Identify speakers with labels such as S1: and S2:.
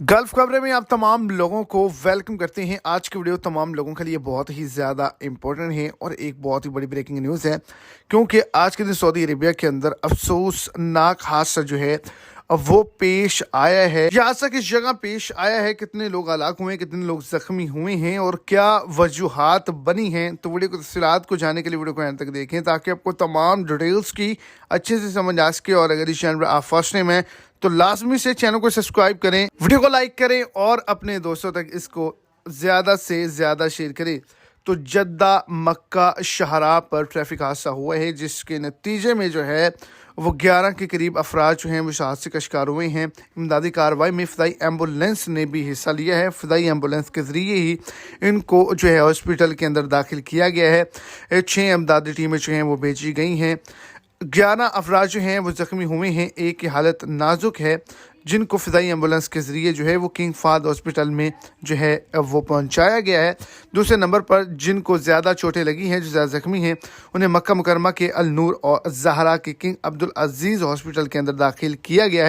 S1: Gulf खबरें में आप तमाम लोगों को वेलकम करते हैं। आज की वीडियो तमाम लोगों के लिए बहुत ही ज़्यादा इम्पोर्टेंट है और एक बहुत ही बड़ी ब्रेकिंग न्यूज़ है, क्योंकि आज के दिन सऊदी अरेबिया के अंदर अफसोसनाक हादसा जो है वो पेश आया है। यह हादसा किस जगह पेश आया है, कितने लोग हलाक हुए हैं, कितने लोग जख्मी हुए हैं और क्या वजूहात बनी हैं, तो वीडियो की तफसीलात को जानने के लिए वीडियो को एंड तक देखें ताकि आपको तमाम डिटेल्स की अच्छे से समझ आ सके। और अगर इस चैनल पर आप फर्स्ट टाइम हैं तो लाजमी से चैनल को सब्सक्राइब करें, वीडियो को लाइक करें और अपने दोस्तों तक इसको ज़्यादा से ज़्यादा शेयर करें। तो जद्दा मक्का शाहराह पर ट्रैफिक हादसा हुआ है, जिसके नतीजे में जो है वो 11 के करीब अफराद जो हैं वो इस हादसे का शिकार हुए हैं। इमदादी कार्रवाई में फ़िदाई एम्बुलेंस ने भी हिस्सा लिया है। फ़िदाई एम्बुलेंस के ज़रिए ही इनको जो है हॉस्पिटल के अंदर दाखिल किया गया है। 6 इमदादी टीमें जो हैं वो भेजी गई हैं। 11 अफराद जो हैं वो ज़ख्मी हुए हैं, एक की हालत नाजुक है, जिनको फ़िदाई एम्बुलेंस के ज़रिए जो है वो किंग फाहद हॉस्पिटल में जो है वो पहुंचाया गया है। दूसरे नंबर पर जिनको ज़्यादा चोटें लगी हैं, जो ज़्यादा ज़ख्मी हैं, उन्हें मक्का मुकरमा के अल नूर और ज़हरा के किंग अब्दुल अजीज़ हॉस्पिटल के अंदर दाखिल किया गया है।